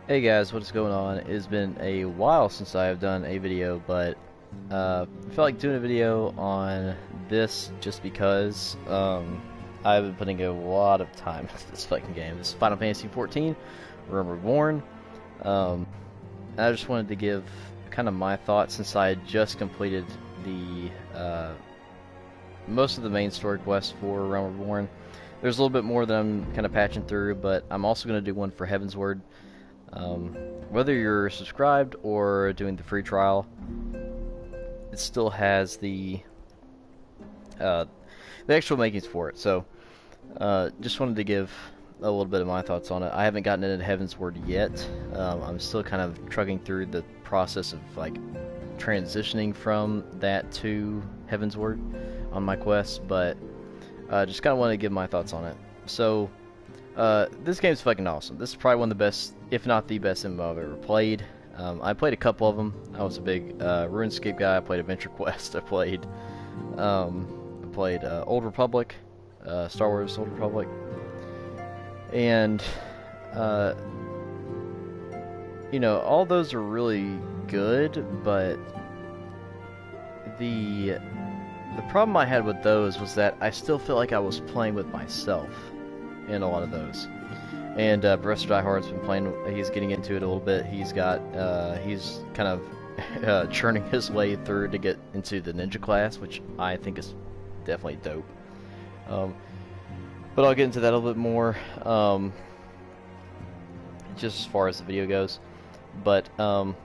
Hey guys, what is going on? It's been a while since I have done a video, but I felt like doing a video on this just because I've been putting a lot of time into this fucking game. This is Final Fantasy XIV, Reborn. Um, I just wanted to give kind of my thoughts since I had just completed the most of the main story quests for Realm Reborn. There's a little bit more that I'm kind of patching through, but I'm also going to do one for Heavensward. Whether you're subscribed or doing the free trial, it still has the actual makings for it. So, just wanted to give a little bit of my thoughts on it. I haven't gotten into Heavensward yet. I'm still kind of trucking through the process of like transitioning from that to Heavensward on my quest, but just kind of wanted to give my thoughts on it. So. This game's fucking awesome. This is probably one of the best, if not the best MMO I've ever played. I played a couple of them. I was a big RuneScape guy. I played Adventure Quest. I played Old Republic, Star Wars Old Republic, and you know, all those are really good. But the problem I had with those was that I still feel like I was playing with myself in a lot of those. And Professor Diehard's been playing. He's getting into it a little bit. He's kind of churning his way through to get into the ninja class, which I think is definitely dope. But I'll get into that a little bit more, just as far as the video goes. But some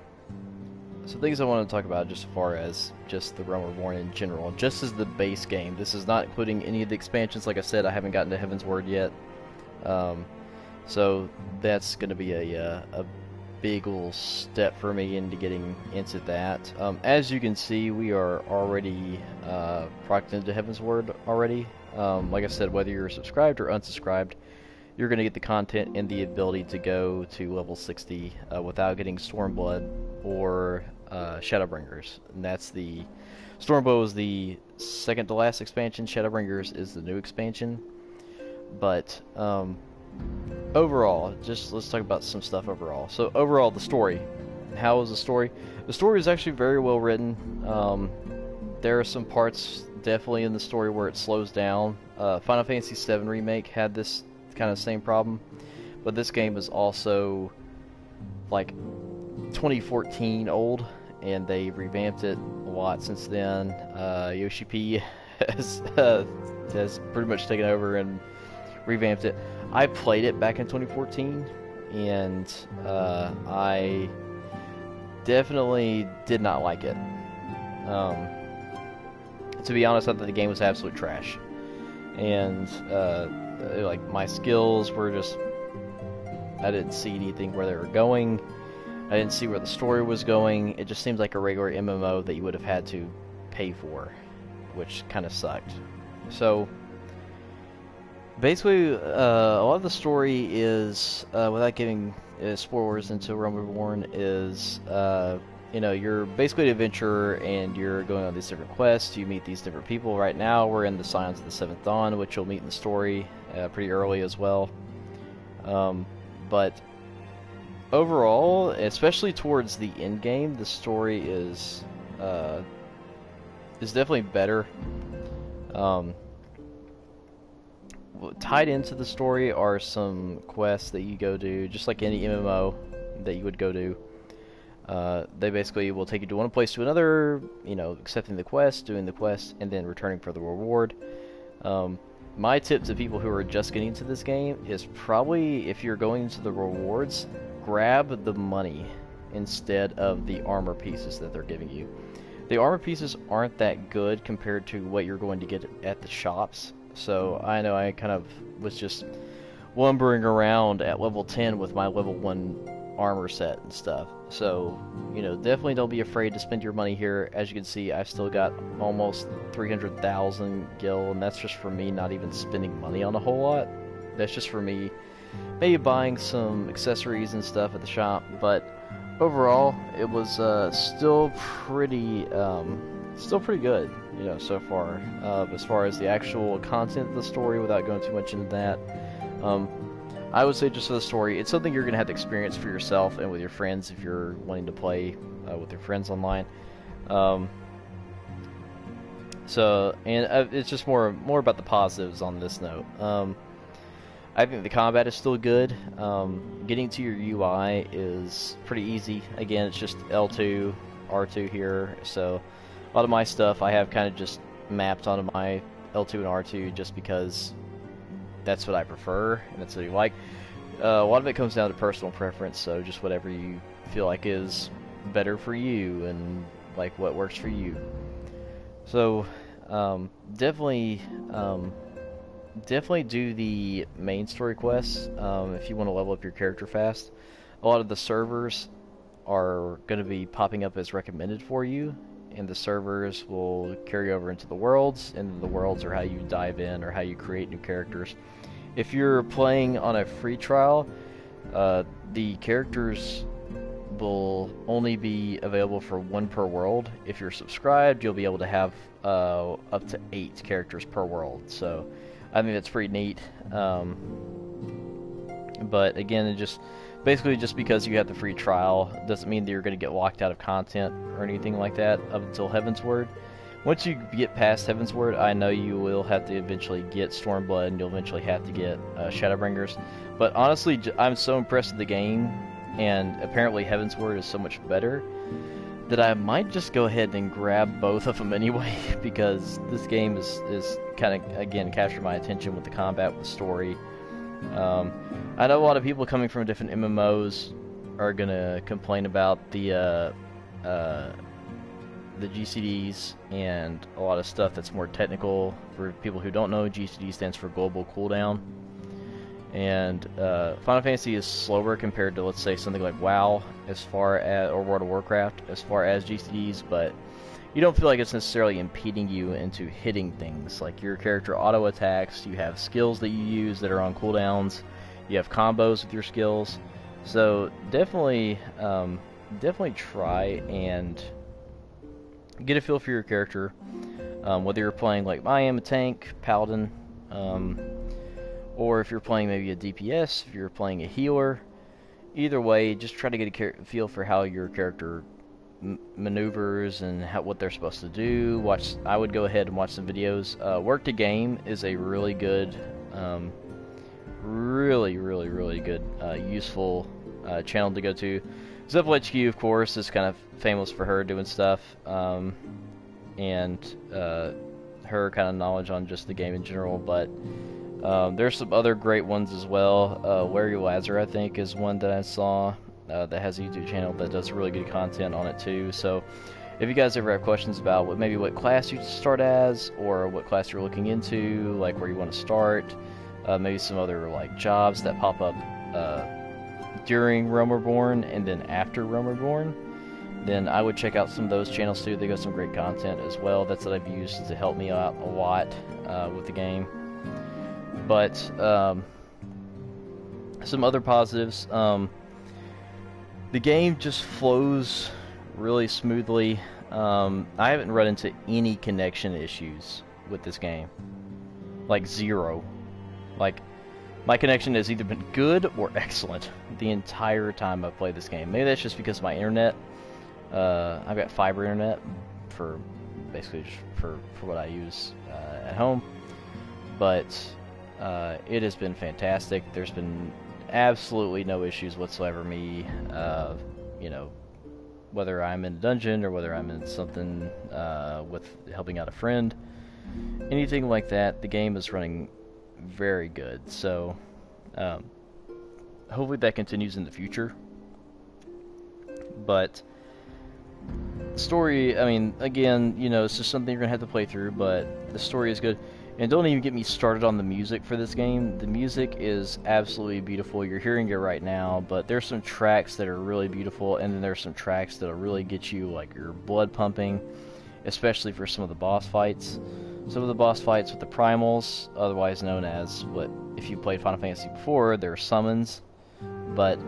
things I want to talk about just as far as just the Realm Reborn in general, just as the base game. This is not including any of the expansions. Like I said, I haven't gotten to Heavensward yet. So that's going to be a big little step for me into getting into that. As you can see, we are already procced into Heavensward already. Like I said, whether you're subscribed or unsubscribed, you're going to get the content and the ability to go to level 60 without getting Stormblood or Shadowbringers. And that's the Stormbow is the second to last expansion. Shadowbringers is the new expansion. But overall, just let's talk about some stuff overall. So overall, the story. How is the story? The story is actually very well written. There are some parts definitely in the story where it slows down. Final Fantasy VII Remake had this kind of same problem, but this game is also like 2014 old, and they revamped it a lot since then. Yoshi P has pretty much taken over and revamped it. I played it back in 2014, and I definitely did not like it. To be honest, I thought the game was absolute trash, and like my skills were just, I didn't see anything where they were going. I didn't see where the story was going. It just seems like a regular MMO that you would have had to pay for, which kind of sucked. So basically, a lot of the story is, without giving spoilers into Realm Reborn, is, you know, you're basically an adventurer and you're going on these different quests. You meet these different people. Right now, we're in the Scions of the Seventh Dawn, which you'll meet in the story pretty early as well. But overall, especially towards the end game, the story is definitely better. Tied into the story are some quests that you go do, just like any MMO that you would go do. They basically will take you to one place to another, you know, accepting the quest, doing the quest, and then returning for the reward. My tip to people who are just getting into this game is probably, if you're going into the rewards, grab the money instead of the armor pieces that they're giving you. The armor pieces aren't that good compared to what you're going to get at the shops. So I know I kind of was just lumbering around at level 10 with my level 1 armor set and stuff. So, you know, definitely don't be afraid to spend your money here. As you can see, I've still got almost 300,000 gil, and that's just for me not even spending money on a whole lot. That's just for me maybe buying some accessories and stuff at the shop. But overall, it was still pretty good, you know, so far. As far as the actual content of the story, without going too much into that, I would say just for the story, it's something you're going to have to experience for yourself and with your friends if you're wanting to play with your friends online. It's just more about the positives on this note. I think the combat is still good. Getting to your UI is pretty easy. Again, it's just L2, R2 here. So a lot of my stuff I have kind of just mapped onto my L2 and R2 just because that's what I prefer and that's what you like. A lot of it comes down to personal preference, so just whatever you feel like is better for you and like what works for you. So definitely do the main story quests if you want to level up your character fast. A lot of the servers are going to be popping up as recommended for you, and the servers will carry over into the worlds, and the worlds are how you dive in or how you create new characters. If you're playing on a free trial, the characters will only be available for 1 per world. If you're subscribed, you'll be able to have up to 8 characters per world. So I think that's pretty neat. But again, just because you have the free trial doesn't mean that you're going to get locked out of content or anything like that up until Heavensward. Once you get past Heavensward, I know you will have to eventually get Stormblood and you'll eventually have to get Shadowbringers. But honestly, I'm so impressed with the game, and apparently Heavensward is so much better, that I might just go ahead and grab both of them anyway, because this game is kind of, again, captured my attention with the combat, with the story. I know a lot of people coming from different MMOs are going to complain about the GCDs and a lot of stuff that's more technical. For people who don't know, GCD stands for Global Cooldown. And Final Fantasy is slower compared to, let's say, something like WoW or World of Warcraft as far as GCDs, but you don't feel like it's necessarily impeding you into hitting things. Like, your character auto attacks, you have skills that you use that are on cooldowns, you have combos with your skills. So definitely try and get a feel for your character, whether you're playing like I am, a tank, paladin, or if you're playing maybe a DPS, if you're playing a healer. Either way, just try to get a feel for how your character maneuvers and what they're supposed to do. I would go ahead and watch some videos. Work to Game is a really good, really good, useful channel to go to. Zephyl HQ, of course, is kind of famous for her doing stuff, and her kind of knowledge on just the game in general, but there's some other great ones as well. Where You Lazar, I think, is one that I saw that has a YouTube channel that does really good content on it too. So if you guys ever have questions about what class you should start as, or what class you're looking into, like where you want to start, maybe some other like jobs that pop up during Realm Reborn and then after Realm Reborn, then I would check out some of those channels too. They got some great content as well. That's what I've used to help me out a lot with the game. But some other positives, the game just flows really smoothly. I haven't run into any connection issues with this game, like zero. Like, my connection has either been good or excellent the entire time I've played this game. Maybe that's just because of my internet. I've got fiber internet for basically just for what I use at home, but it has been fantastic. There's been absolutely no issues whatsoever. You know, whether I'm in a dungeon or whether I'm in something with helping out a friend, anything like that, the game is running very good. So hopefully that continues in the future. But story, I mean, again, you know, it's just something you're gonna have to play through, but the story is good. And don't even get me started on the music for this game. The music is absolutely beautiful. You're hearing it right now, but there's some tracks that are really beautiful, and then there's some tracks that'll really get you, like, your blood pumping, especially for some of the boss fights. Some of the boss fights with the primals, otherwise known as, if you played Final Fantasy before, they're summons, but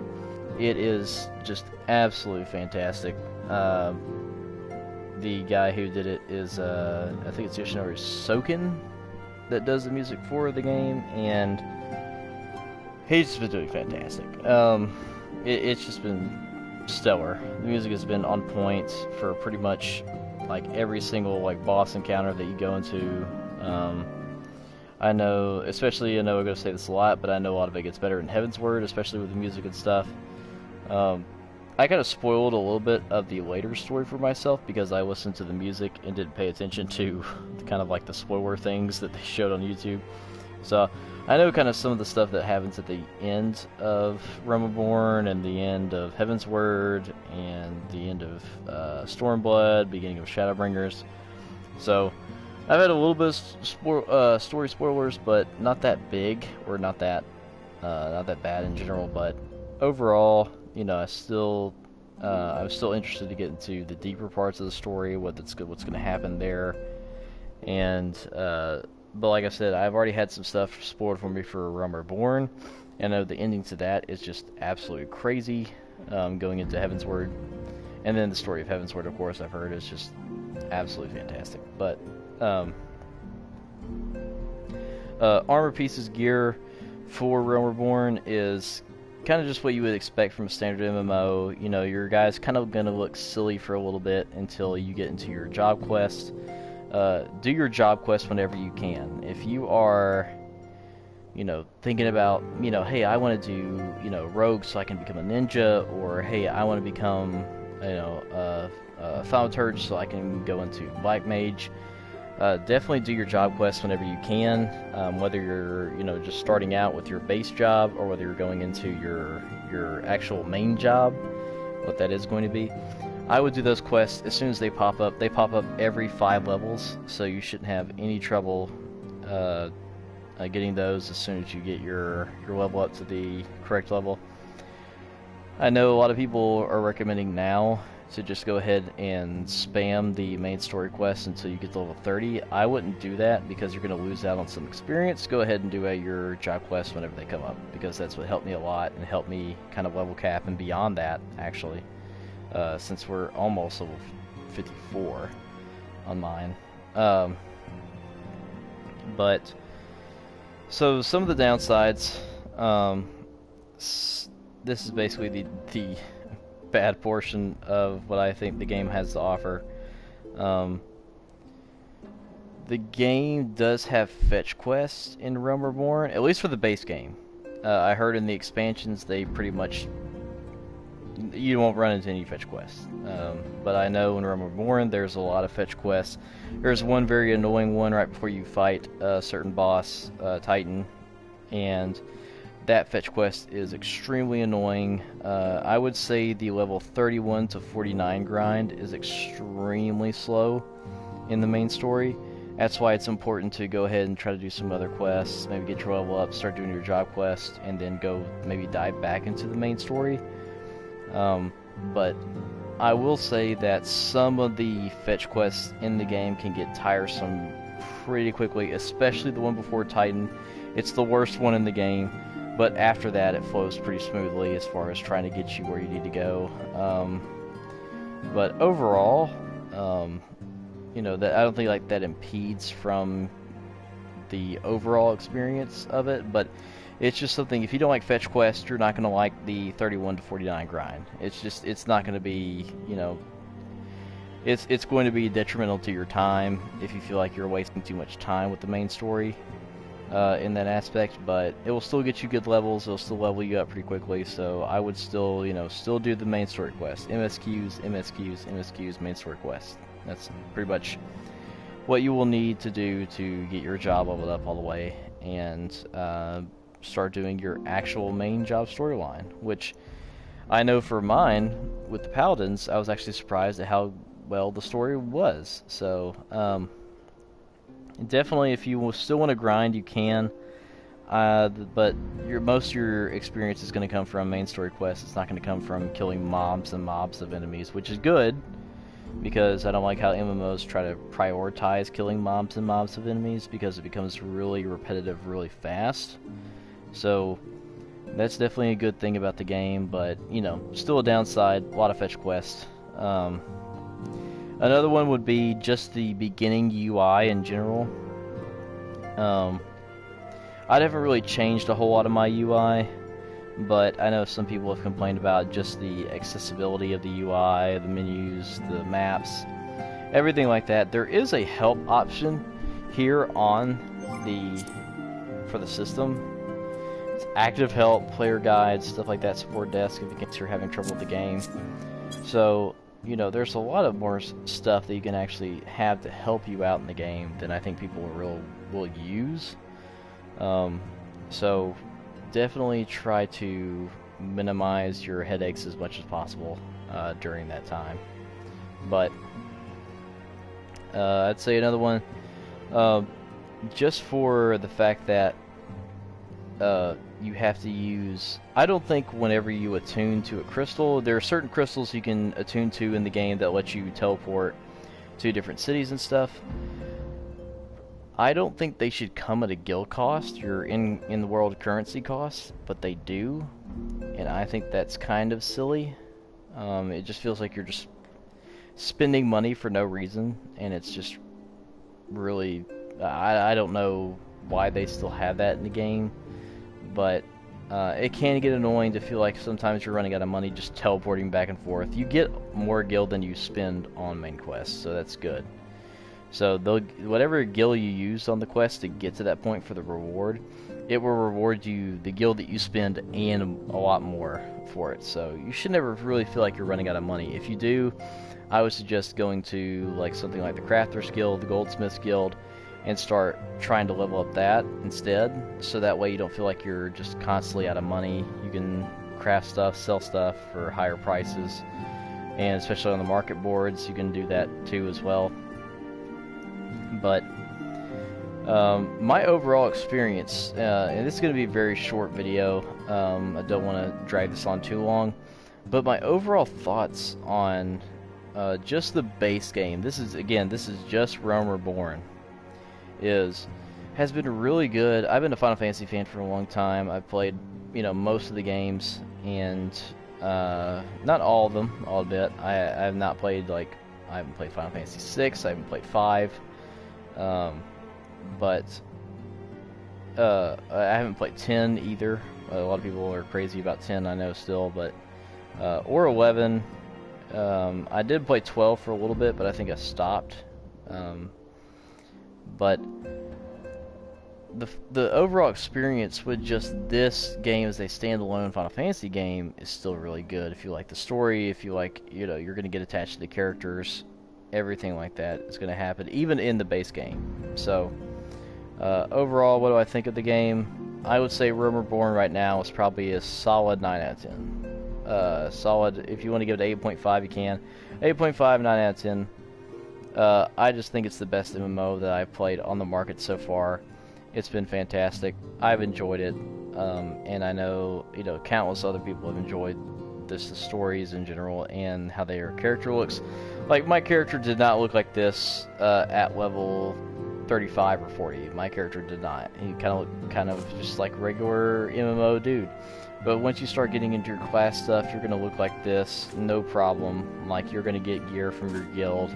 it is just absolutely fantastic. The guy who did it is, I think it's Yoshinori Soken that does the music for the game, and He's just been doing fantastic. It's just been stellar. The music has been on point for pretty much like every single like boss encounter that you go into. I know, especially, I know I'm going to say this a lot, but I know a lot of it gets better in Heaven's Word, especially with the music and stuff. I kind of spoiled a little bit of the later story for myself because I listened to the music and didn't pay attention to kind of like the spoiler things that they showed on YouTube. So I know kind of some of the stuff that happens at the end of Reborn and the end of Heaven's Word and the end of Stormblood, beginning of Shadowbringers. So I've had a little bit of story spoilers, but not that big or not that bad in general. But overall, you know, I'm still interested to get into the deeper parts of the story, what's going to happen there, and but like I said, I've already had some stuff spoiled for me for Reborn, and I know the ending to that is just absolutely crazy, going into Heaven's Word, and then the story of Heaven's Word, of course, I've heard is just absolutely fantastic. But armor pieces, gear for Reborn is kind of just what you would expect from a standard MMO. You know, your guy's kind of gonna look silly for a little bit until you get into your job quest. Do your job quest whenever you can. If you are, you know, thinking about, you know, hey, I want to do, you know, rogue so I can become a ninja, or hey, I want to become, you know, thaumaturge so I can go into black mage. Definitely do your job quest whenever you can, whether you're, you know, just starting out with your base job or whether you're going into your actual main job, what that is going to be. I would do those quests as soon as they pop up. They pop up every 5 levels, so you shouldn't have any trouble getting those as soon as you get your level up to the correct level. I know a lot of people are recommending now to just go ahead and spam the main story quest until you get to level 30. I wouldn't do that because you're going to lose out on some experience. Go ahead and do your job quests whenever they come up, because that's what helped me a lot and helped me kind of level cap and beyond that, actually, since we're almost level 54 on mine. But so some of the downsides, this is basically the bad portion of what I think the game has to offer. The game does have fetch quests in Realm Reborn, at least for the base game. I heard in the expansions they pretty much, you won't run into any fetch quests. But I know in Realm Reborn there's a lot of fetch quests. There's one very annoying one right before you fight a certain boss, Titan, and that fetch quest is extremely annoying. I would say the level 31 to 49 grind is extremely slow in the main story. That's why it's important to go ahead and try to do some other quests, maybe get your level up, start doing your job quest, and then go maybe dive back into the main story. But I will say that some of the fetch quests in the game can get tiresome pretty quickly, especially the one before Titan. It's the worst one in the game. But after that, it flows pretty smoothly as far as trying to get you where you need to go. But overall, you know, that I don't think like that impedes from the overall experience of it. But it's just something, if you don't like fetch quests, you're not going to like the 31 to 49 grind. It's not going to be, you know, it's going to be detrimental to your time if you feel like you're wasting too much time with the main story. In that aspect, but it will still get you good levels. It'll still level you up pretty quickly. So I would still, you know, still do the main story quest. MSQs, main story quest. That's pretty much what you will need to do to get your job leveled up all the way and start doing your actual main job storyline. Which I know for mine with the Paladins, I was actually surprised at how well the story was. So definitely, if you still want to grind, you can. But most of your experience is going to come from main story quests. It's not going to come from killing mobs and mobs of enemies, which is good, because I don't like how MMOs try to prioritize killing mobs and mobs of enemies, because it becomes really repetitive really fast. So that's definitely a good thing about the game, but, you know, still a downside, a lot of fetch quests. Another one would be just the beginning UI in general. I haven't really changed a whole lot of my UI. but I know some people have complained about just the accessibility of the UI, the menus, the maps, everything like that. There is a help option here on for the system. It's active help, player guides, stuff like that, support desk if you're having trouble with the game. So, you know, there's a lot of more stuff that you can actually have to help you out in the game than I think people will use. So definitely try to minimize your headaches as much as possible during that time. But I'd say another one, just for the fact that you have to use, I don't think whenever you attune to a crystal, there are certain crystals you can attune to in the game that let you teleport to different cities and stuff. I don't think they should come at a guild cost. You're in the world currency costs, but they do, and I think that's kind of silly. It just feels like you're just spending money for no reason, and it's just really, I don't know why they still have that in the game, but it can get annoying to feel like sometimes you're running out of money just teleporting back and forth. You get more guild than you spend on main quests, so that's good. So whatever guild you use on the quest to get to that point for the reward, it will reward you the guild that you spend and a lot more for it. So you should never really feel like you're running out of money. If you do, I would suggest going to like something like the Crafters Guild, the Goldsmiths Guild, and start trying to level up that instead. So that way you don't feel like you're just constantly out of money. You can craft stuff, sell stuff for higher prices, and especially on the market boards, you can do that too as well. But my overall experience, and this is going to be a very short video, I don't want to drag this on too long, but my overall thoughts on just the base game, this is just Realm Reborn, has been really good. I've been a Final Fantasy fan for a long time. I've played, you know, most of the games, and not all of them, I'll admit. I have not played, like, I haven't played Final Fantasy 6, I haven't played 5, but I haven't played 10 either. A lot of people are crazy about 10, I know still, but or 11. I did play 12 for a little bit, but I think I stopped. But the overall experience with just this game as a standalone Final Fantasy game is still really good. If you like the story, if you like, you know, you're going to get attached to the characters, everything like that is going to happen, even in the base game. So, overall, what do I think of the game? I would say Realm Reborn right now is probably a solid 9 out of 10. Solid, if you want to give it 8.5, you can. 8.5, 9 out of 10. I just think it's the best MMO that I've played on the market so far. It's been fantastic. I've enjoyed it, and I know, you know, countless other people have enjoyed the stories in general and how their character looks. Like, my character did not look like this at level 35 or 40. My character did not. He kind of looked just like regular MMO dude. But once you start getting into your class stuff, you're going to look like this, no problem. Like, you're going to get gear from your guild.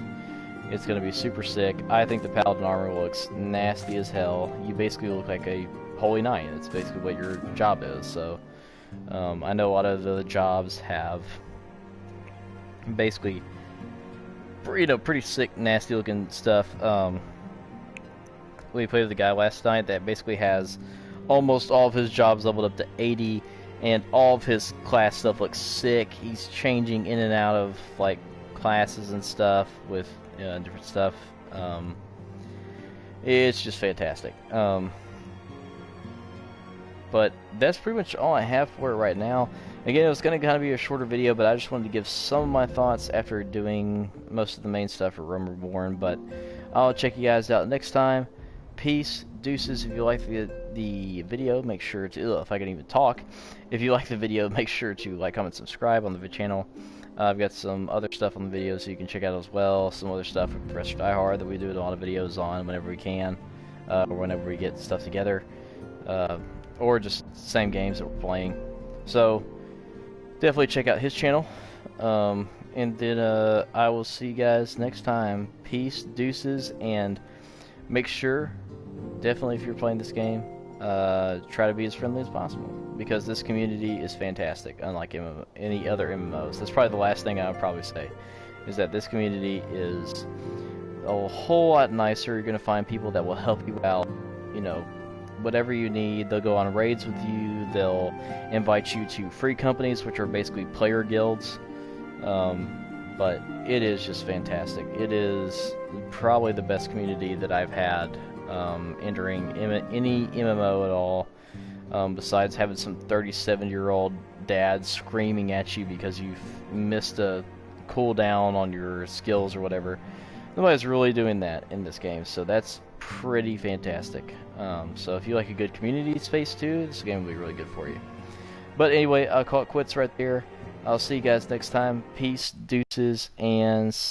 It's going to be super sick. I think the Paladin armor looks nasty as hell. You basically look like a Holy Knight. That's basically what your job is. So, I know a lot of the jobs have basically, you know, pretty sick, nasty looking stuff. We played with a guy last night that basically has almost all of his jobs leveled up to 80, and all of his class stuff looks sick. He's changing in and out of, like, classes and stuff with different stuff. It's just fantastic. But that's pretty much all I have for it right now. Again, it was going to kind of be a shorter video, but I just wanted to give some of my thoughts after doing most of the main stuff for Realm Reborn. But I'll check you guys out next time. Peace, deuces. If you like the video, make sure to, if I can even talk, if you like the video, make sure to like, comment, subscribe on the channel. I've got some other stuff on the video so you can check out as well. Some other stuff with Professor Die Hard that we do a lot of videos on whenever we can, or whenever we get stuff together, or just same games that we're playing. So definitely check out his channel, and then I will see you guys next time. Peace, deuces, and make sure, definitely if you're playing this game, try to be as friendly as possible. because this community is fantastic, unlike any other MMOs. That's probably the last thing I would probably say, is that this community is a whole lot nicer. You're going to find people that will help you out, you know, whatever you need. They'll go on raids with you. They'll invite you to free companies, which are basically player guilds. But it is just fantastic. It is probably the best community that I've had entering any MMO at all. Besides having some 37-year-old dads screaming at you because you've missed a cooldown on your skills or whatever. Nobody's really doing that in this game, so that's pretty fantastic. So if you like a good community space too, this game will be really good for you. But anyway, I'll call it quits right there. I'll see you guys next time. Peace, deuces, and